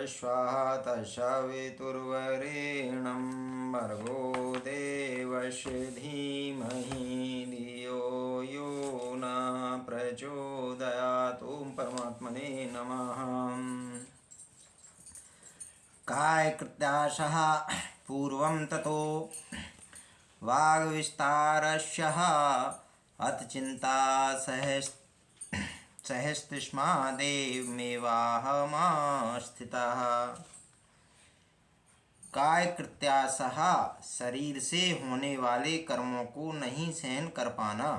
स्वाहा तत्सवितुर्वरेण्यं भर्गो देवस्य धीमहि धियो यो न प्रचोदयात्। ओम परमात्मने नमः। कायकृत्याशः पूर्वं ततो वाग्विस्तारस्यः अथ चिन्ता सहस्तिष्मादेवमेवाहमास्थितः। काय कृत्यासः शरीर से होने वाले कर्मों को नहीं सहन कर पाना।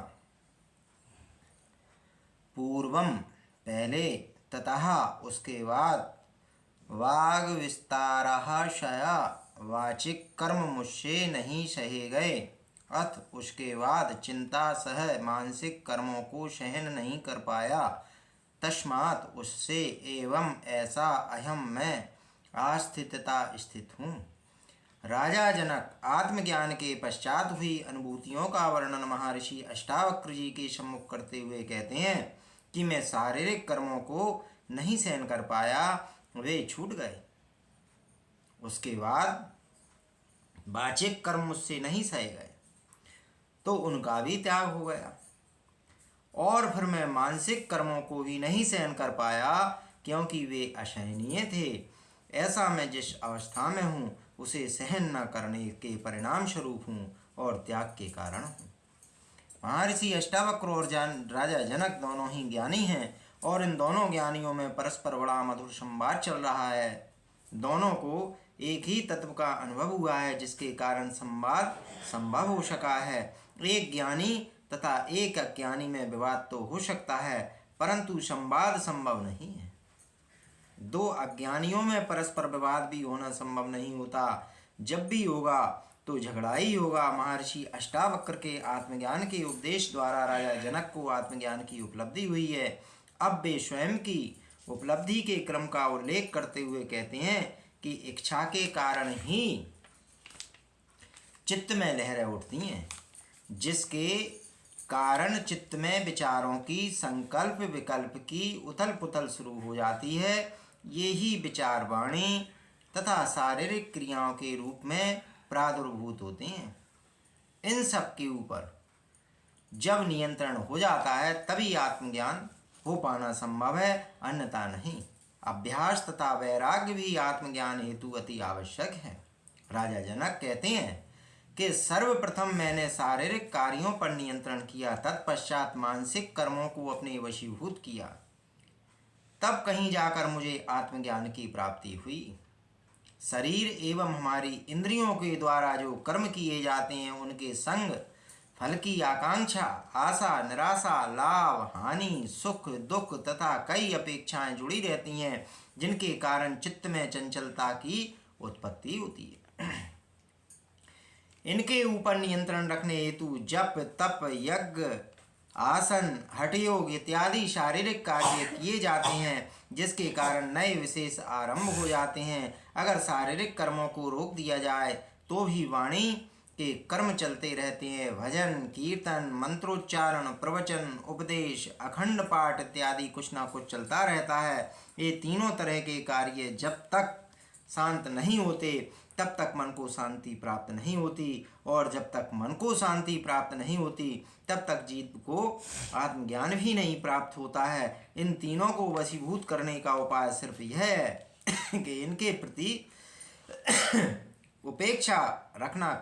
पूर्वम पहले, ततः उसके बाद, वाग विस्तारः शया वाचिक कर्म मुझसे नहीं सहे गए। अथ उसके बाद चिंता सह मानसिक कर्मों को सहन नहीं कर पाया। तस्मात् उससे एवं ऐसा अहम मैं आस्थितता स्थित हूँ। राजा जनक आत्मज्ञान के पश्चात हुई अनुभूतियों का वर्णन महर्षि अष्टावक्र जी के सम्मुख करते हुए कहते हैं कि मैं शारीरिक कर्मों को नहीं सहन कर पाया, वे छूट गए। उसके बाद वाचिक कर्म मुझसे नहीं सहे गए तो उनका भी त्याग हो गया, और फिर मैं मानसिक कर्मों को भी नहीं सहन कर पाया क्योंकि वे असहनीय थे। ऐसा मैं जिस अवस्था में हूँ उसे सहन न करने के परिणाम स्वरूप हूँ और त्याग के कारण हूँ। महर्षि अष्टावक्र और राजा जनक दोनों ही ज्ञानी हैं और इन दोनों ज्ञानियों में परस्पर बड़ा मधुर संवाद चल रहा है। दोनों को एक ही तत्व का अनुभव हुआ है जिसके कारण संवाद संभव हो सका है। एक ज्ञानी तथा एक अज्ञानी में विवाद तो हो सकता है परंतु संवाद संभव नहीं है। दो अज्ञानियों में परस्पर विवाद भी होना संभव नहीं होता। जब भी होगा तो झगड़ा ही होगा। महर्षि अष्टावक्र के आत्मज्ञान के उपदेश द्वारा राजा जनक को आत्मज्ञान की उपलब्धि हुई है। अब वे स्वयं की उपलब्धि के क्रम का उल्लेख करते हुए कहते हैं कि इच्छा के कारण ही चित्त में लहरें उठती हैं, जिसके कारण चित्त में विचारों की संकल्प विकल्प की उथल पुथल शुरू हो जाती है। ये ही विचार वाणी तथा शारीरिक क्रियाओं के रूप में प्रादुर्भूत होते हैं। इन सब के ऊपर जब नियंत्रण हो जाता है तभी आत्मज्ञान हो पाना संभव है, अन्यथा नहीं। अभ्यास तथा वैराग्य भी आत्मज्ञान हेतु अति आवश्यक है। राजा जनक कहते हैं कि सर्वप्रथम मैंने शारीरिक कार्यों पर नियंत्रण किया, तत्पश्चात मानसिक कर्मों को अपने वशीभूत किया, तब कहीं जाकर मुझे आत्मज्ञान की प्राप्ति हुई। शरीर एवं हमारी इंद्रियों के द्वारा जो कर्म किए जाते हैं उनके संग फल की आकांक्षा, आशा, निराशा, लाभ, हानि, सुख, दुख तथा कई अपेक्षाएं जुड़ी रहती हैं, जिनके कारण चित्त में चंचलता की उत्पत्ति होती है। इनके ऊपर नियंत्रण रखने हेतु जप, तप, यज्ञ, आसन, हठयोग इत्यादि शारीरिक कार्य किए जाते हैं, जिसके कारण नए विशेष आरंभ हो जाते हैं। अगर शारीरिक कर्मों को रोक दिया जाए तो भी वाणी के कर्म चलते रहते हैं। भजन, कीर्तन, मंत्रोच्चारण, प्रवचन, उपदेश, अखंड पाठ इत्यादि कुछ ना कुछ चलता रहता है। ये तीनों तरह के कार्य जब तक शांत नहीं होते तब तक मन को शांति प्राप्त नहीं होती, और जब तक मन को शांति प्राप्त नहीं होती तब तक जीव को आत्मज्ञान भी नहीं प्राप्त होता है। इन तीनों को वशीभूत करने का उपाय सिर्फ यह है कि इनके प्रति उपेक्षा रखना।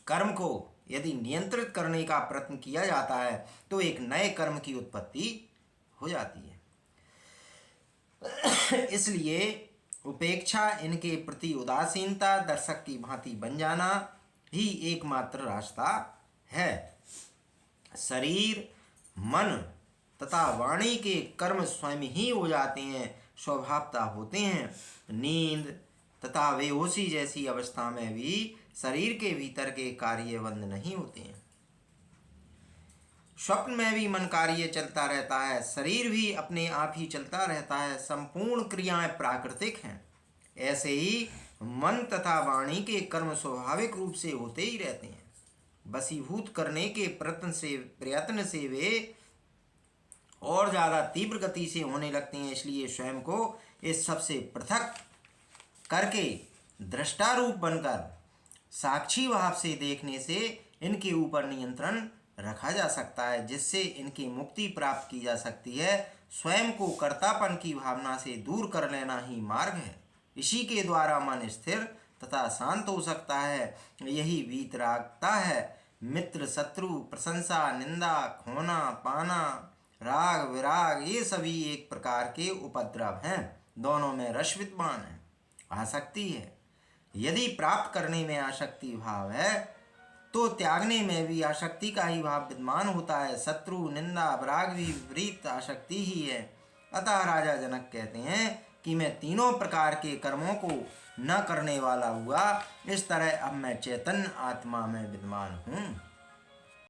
कर्म को यदि नियंत्रित करने का प्रयत्न किया जाता है तो एक नए कर्म की उत्पत्ति हो जाती है। इसलिए उपेक्षा, इनके प्रति उदासीनता, दर्शक की भांति बन जाना ही एकमात्र रास्ता है। शरीर, मन तथा वाणी के कर्म स्वयं ही हो जाते हैं, स्वभावतः होते हैं। नींद तथा बेहोशी जैसी अवस्था में भी शरीर के भीतर के कार्य बंद नहीं होते हैं। स्वप्न में भी मन कार्य चलता रहता है, शरीर भी अपने आप ही चलता रहता है। संपूर्ण क्रियाएं प्राकृतिक हैं। ऐसे ही मन तथा वाणी के कर्म स्वाभाविक रूप से होते ही रहते हैं। वशीभूत करने के प्रयत्न से वे और ज़्यादा तीव्र गति से होने लगती हैं। इसलिए स्वयं को इस सबसे पृथक करके दृष्टा रूप बनकर साक्षी भाव से देखने से इनके ऊपर नियंत्रण रखा जा सकता है, जिससे इनकी मुक्ति प्राप्त की जा सकती है। स्वयं को कर्तापन की भावना से दूर कर लेना ही मार्ग है। इसी के द्वारा मन स्थिर तथा शांत हो सकता है। यही वीतरागता है। मित्र शत्रु, प्रशंसा निंदा, खोना पाना, राग विराग, ये सभी एक प्रकार के उपद्रव हैं। दोनों में रस विद्यमान है, आसक्ति है। यदि प्राप्त करने में आसक्ति भाव है तो त्यागने में भी आसक्ति का ही भाव विद्यमान होता है। शत्रु निंदा विराग भी विपरीत आसक्ति ही है। अतः राजा जनक कहते हैं कि मैं तीनों प्रकार के कर्मों को न करने वाला हुआ। इस तरह अब मैं चैतन्य आत्मा में विद्यमान हूँ।